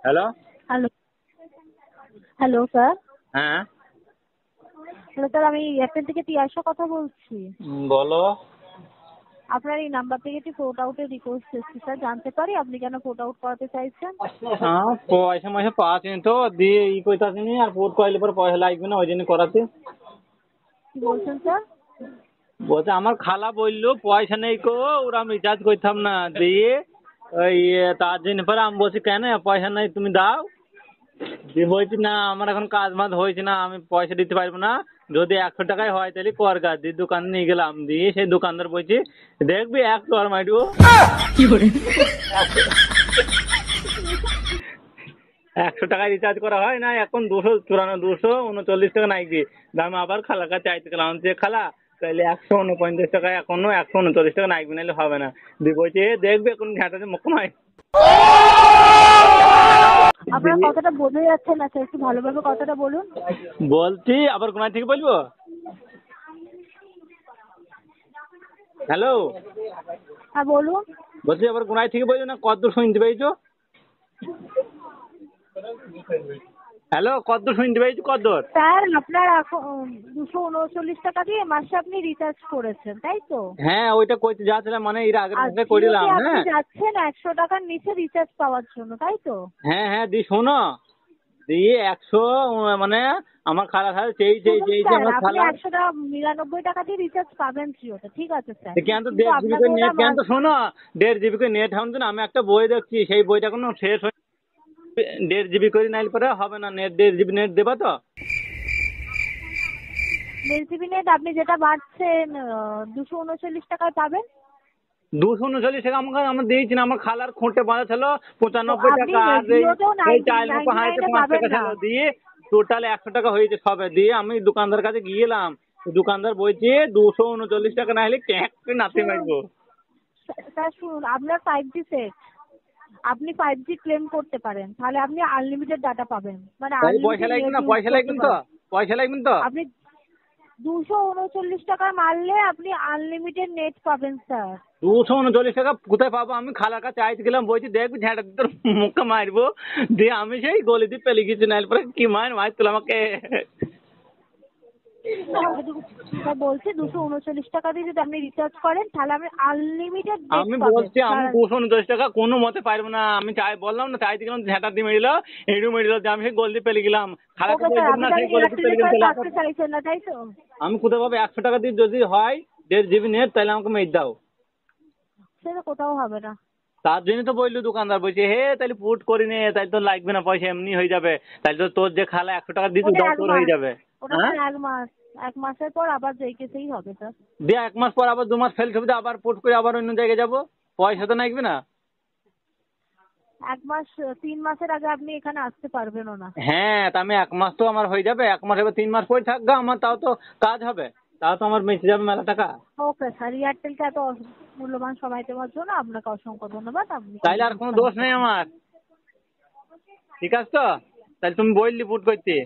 Hello. Hello, hello sir. হ্যাঁ। Hello sir, আমি Airtel থেকে তিয়াশা কথা বলছি। বলো। আপনার এই নাম্বার থেকে একটি পোর্ট আউটের রিকোয়েস্ট এসেছে স্যার, জানতে পারি আপনি কেন পোর্ট আউট করাতে চাইছেন? পয়সা ময়সা পাচ্ছেন তো দিয়ে করতেছিনি আর পোর্ট করাইলে পরে পয়সা লাগবে না ওই জন্য করাতে। কি বলছেন স্যার? বলছে আমার খালা বললো পয়সা নেই কো ওরা আমি রিচার্জ করতাম না দিয়ে ওই তার জন্য পরে আমি বলছি কেন পয়সা নাই তুমি দাও দিয়ে বলছি না আমার এখন কাজ মাজ হয়েছে না আমি পয়সা দিতে পারবো না যদি 100 টাকায় হয় তাহলে কর গা দিয়ে দোকানে নিয়ে গেলাম দিয়ে সেই দোকানদার বলছি দেখবি 100 আর মাইরবো 100 টাকায় রিচার্জ করা হয় না এখন 239 টাকা নাইকি দাম আবার খালার কাছে চাইতে গেলাম যে খালা তাহলে 149 টাকা এখনো 139 টাকা নাইবি নাহলে হবে না দিয়ে বলছে দেখবে এখন ঘাটাতে মুখমাই আপনার কথাটা বোঝা যাচ্ছে না স্যার, একটু ভালোভাবে কথাটা বলুন। বলছি আবার কোনায় থেকে বলবো। হ্যালো। হ্যাঁ বলুন। বলছি আবার কোনায় থেকে বলছো না কত শুনতে পেয়েছো? হ্যালো কত শুনতে পেয়েছো কত? স্যার আপনার এখন 239 টাকা দিয়ে মাসে আপনি রিচার্জ করেছেন, তাই তো? হ্যাঁ ওইটা কইতে যাচ্ছিলাম মানে এর আগের আর মাসে জিওতে করিলাম। আপনি হ্যাঁ যাচ্ছেন 100 টাকার নিচে রিচার্জ পাওয়ার জন্য, তাই তো? হ্যাঁ হ্যাঁ দি শোনো দিয়ে 100 মানে আমার খালা খালা শুনুন চেয়েছে স্যার, আমার আপনি খালা 199 টাকা দিয়ে রিচার্জ পাবেন জিওতে, ঠিক আছে স্যার, কেন তো কিন্তু 1.5 জিবি আপনাকে করে ওটা নেট কেন তো শোনো 1.5 জিবি করে নেট হবে না আমি একটা বই দেখছি সেই বইটা কোনো শেষ হয়ে 1.5 জিবি করে নাইলে পরে হবে না নেট 1.5 জিবি নেট দেবা তো 1.5 জিবি নেট আপনি যেটা বাড়ছেন 239 টাকায় পাবেন। 239 টাকা আমাকে আমার দিয়েছি না আমার খালার খুঁটে বাঁধা ছিল তো 95 টাকা আপনি আর জিওতেও এই চাল মুখো হাঁড়িতে 99 5 পাবেন টাকা না। ছিল দিয়ে টোটাল 100 টাকা হয়েছে সবে দিয়ে আমি দোকানদার কাছে গিয়েলাম দোকানদার বলছে 239 টাকা না হলে ক্যাক করে নাতে শুনুন মারবো। স্যার, শুনুন, আপনার 5G সেট, আপনি 5G ক্লেম করতে পারেন, তাহলে আপনি আনলিমিটেড ডাটা পাবেন, মানে তাহলে পয়সা আনলিমিটেড লাগবে নেট না ইউজ পয়সা লাগবে করতে না তো পারেন। পয়সা লাগবে না তো। আপনি 239 টাকা মারলে আপনি আনলিমিটেড নেট পাবেন স্যার। 239 টাকা কোথায় পাবো আমি খালার কাছে চাইতে গেলাম বলছি দেখবি ঝাঁটা তোর মুখে মারবো দিয়ে আমি সেই গলি দিয়ে পেলে গেছি নাইলে পরে কি মারছিল আমাকে। স্যার বলছি 239 টাকা দিয়ে যদি আপনি রিচার্জ করেন তাহলে আপনি আনলিমিটেড নেট আমি পাবেন বলছি আমি স্যার। 239 টাকা কোনো মতে পারবো না আমি চাই বললাম না চাইতে গেলাম ঝাঁটা দিয়ে মেরিল এড়ু মেরিল যে আমি সেই গলি পেলে গেলাম খালাকে ওকে স্যার, বললাম আপনি না সেই তাহলে গলি দিয়ে পেলে এয়ারটেলের গেলাম কাছে তাহলে আসতে চাইছেন না, তাই তো? আমি কোথাও পাবো 100 টাকা দিয়ে যদি হয় 1.5 জিবি নেট তাহলে আমাকে মেরে দাও। সেটা কোথাও হবে না। তার জন্য তো বললো দোকানদার বলছে হে তাহলে পুট করি নে তাহলে তো লাগবে না পয়সা এমনি হয়ে যাবে তাহলে তো তোর যে খালা 100 টাকা দিত ওটা ওটাও এক তোর মাস হয়ে যাবে। ওটা হ্যাঁ স্যার 1 মাস, 1 মাসের পর আবার যেই কেসেই হবে স্যার। দিয়ে 1 মাস পর আবার 2 মাস ফেল ছবি আবার পুট করে আবার অন্য জায়গায় যাবো পয়সা তো লাগবে না। 1 মাস, 3 মাসের আগে আপনি এখানে আসতে পারবেনও না। হ্যাঁ তা আমি 1 মাস তো আমার হয়ে যাবে 1 মাস এবার 3 মাস পরে থাকবে আমার তাও তো কাজ হবে তাও তো আমার বেঁচে যাবে মেলা টাকা। ওকে স্যার, এয়ারটেলকে এত মূল্যবান সময় দেওয়ার জন্য আপনাকে অসংখ্য ধন্যবাদ। আপনি তাইলে আর কোনো দোষ নেই আমার ঠিক আছে তো তাহলে তুমি বললি পুট করতে।